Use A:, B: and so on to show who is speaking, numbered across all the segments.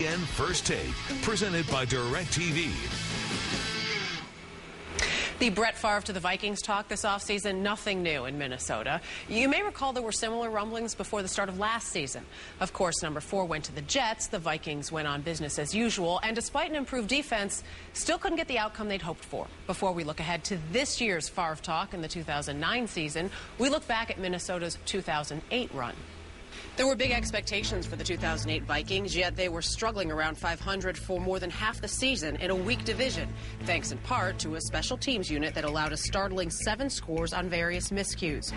A: ESPN First Take, presented by DirecTV.
B: The Brett Favre to the Vikings talk this offseason, nothing new in Minnesota. You may recall there were similar rumblings before the start of last season. Of course, number 4 went to the Jets. The Vikings went on business as usual, and despite an improved defense, still couldn't get the outcome they'd hoped for. Before we look ahead to this year's Favre talk in the 2009 season, we look back at Minnesota's 2008 run. There were big expectations for the 2008 Vikings, yet they were struggling around 500 for more than half the season in a weak division, thanks in part to a special teams unit that allowed a startling 7 scores on various miscues.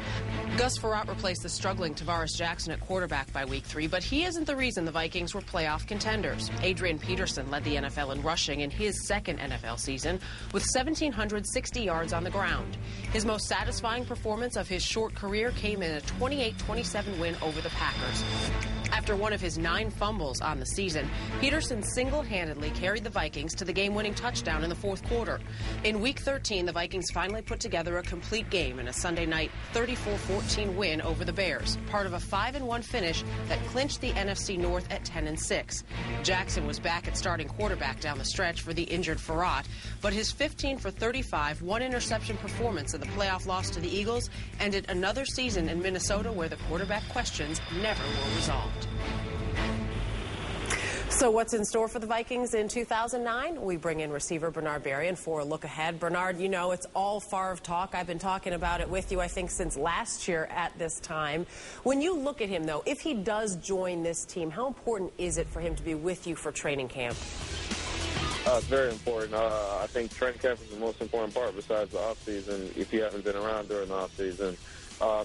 B: Gus Frerotte replaced the struggling Tavares Jackson at quarterback by week 3, but he isn't the reason the Vikings were playoff contenders. Adrian Peterson led the NFL in rushing in his second NFL season with 1,760 yards on the ground. His most satisfying performance of his short career came in a 28-27 win over the Packers. After one of his 9 fumbles on the season, Peterson single-handedly carried the Vikings to the game-winning touchdown in the 4th quarter. In Week 13, the Vikings finally put together a complete game in a Sunday night 34-14 win over the Bears, part of a 5-1 finish that clinched the NFC North at 10-6. Jackson was back at starting quarterback down the stretch for the injured Frerotte, but his 15-for-35, 1-interception performance in the playoff loss to the Eagles ended another season in Minnesota where the quarterback questions never were resolved. So what's in store for the Vikings in 2009? We bring in receiver Bernard Berrian for a look ahead. Bernard, you know it's all Favre talk. I've been talking about it with you, I think, since last year at this time. When you look at him, though, if he does join this team, how important is it for him to be with you for training camp?
C: It's very important. I think training camp is the most important part besides the offseason. If you haven't been around during the offseason,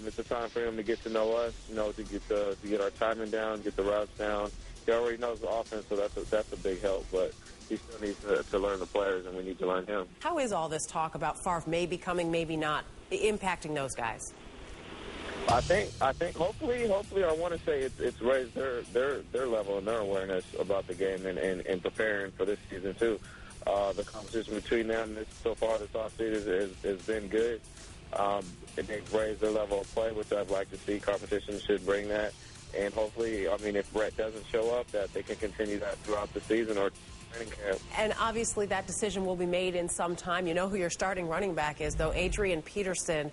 C: it's a time for him to get to know us, to get our timing down, get the routes down. He already knows the offense, so that's a big help. But he still needs to learn the players, and we need to learn him. How is all this talk about Favre maybe coming, maybe not, impacting those guys? I think hopefully I want to say it's raised their level and their awareness about the game and preparing for this season too. The competition between them so far this offseason has been good. They've raised their level of play, which I'd like to see. Competition should bring that. And hopefully, if Brett doesn't show up, that they can continue that throughout the season or training camp. And obviously that decision will be made in some time. You know who your starting running back is, though, Adrian Peterson.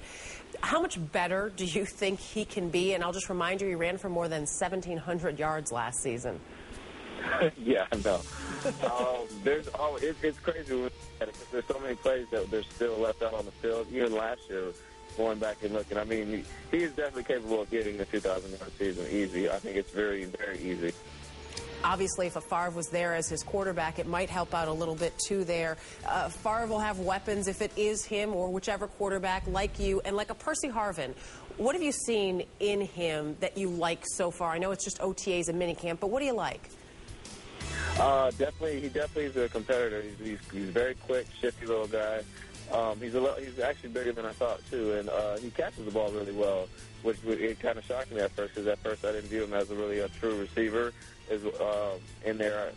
C: How much better do you think he can be? And I'll just remind you, he ran for more than 1,700 yards last season. Yeah, I know. It's crazy because there's so many plays that they're still left out on the field. Even last year, going back and looking, he is definitely capable of getting the 2,000-yard season easy. I think it's very, very easy. Obviously, if a Favre was there as his quarterback, it might help out a little bit, too, there. Favre will have weapons if it is him or whichever quarterback like you. And like a Percy Harvin, what have you seen in him that you like so far? I know it's just OTAs and minicamp, but what do you like? He definitely is a competitor. He's very quick, shifty little guy. He's actually bigger than I thought, too, and he catches the ball really well, which it kind of shocked me at first, because at first I didn't view him as a true receiver in there.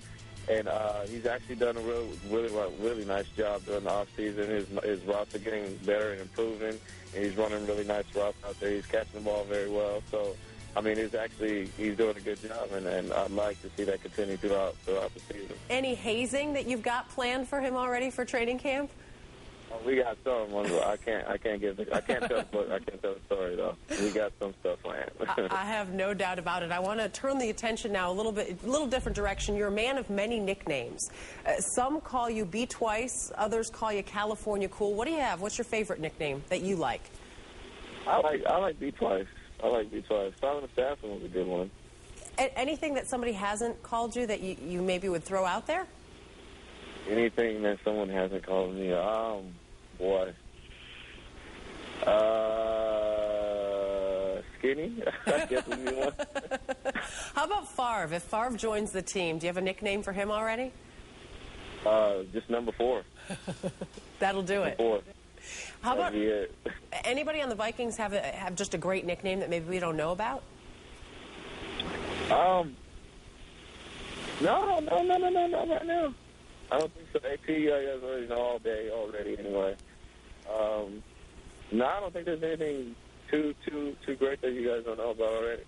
C: And he's actually done a really nice job during the offseason. His routes are getting better and improving, and he's running really nice routes out there. He's catching the ball very well. So, he's doing a good job, and I'd like to see that continue throughout the season. Any hazing that you've got planned for him already for training camp? We got some. I can't tell the story though. We got some stuff planned. I have no doubt about it. I want to turn the attention now a little different direction. You're a man of many nicknames. Some call you B Twice. Others call you California Cool. What do you have? What's your favorite nickname that you like? I like B Twice. Simon Assassin was a good one. Anything that somebody hasn't called you that you maybe would throw out there? Anything that someone hasn't called me, boy. Skinny, I guess would be one. How about Favre? If Favre joins the team, do you have a nickname for him already? Just number 4. That'll do it. 4. How about anybody on the Vikings have just a great nickname that maybe we don't know about? No, right now. I don't think so. AP, you guys already know all day already anyway. No, I don't think there's anything too great that you guys don't know about already.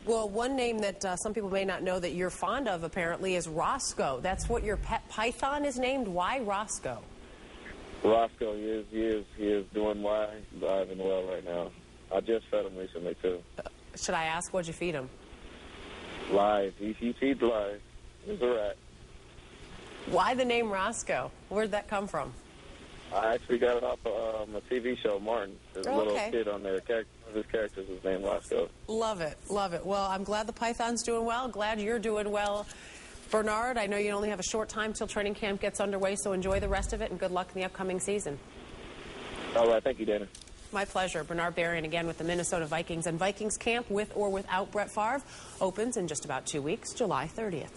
B: Well, one name that some people may not know that you're fond of, apparently, is Roscoe. That's what your pet python is named. Why Roscoe?
C: Roscoe, he is doing well. He's alive and well right now. I just fed him recently, too.
B: Should I ask, what'd you feed him?
C: Live. He feeds live. He's a rat.
B: Why the name Roscoe? Where'd that come from?
C: I actually got it off a TV show, Martin. There's a little
B: Okay.
C: kid on there. One of his characters is named Roscoe.
B: Love it, love it. Well, I'm glad the python's doing well. Glad you're doing well. Bernard, I know you only have a short time till training camp gets underway, so enjoy the rest of it and good luck in the upcoming season.
C: All right, thank you, Dana.
B: My pleasure. Bernard Berrian again with the Minnesota Vikings. And Vikings camp with or without Brett Favre opens in just about 2 weeks, July 30th.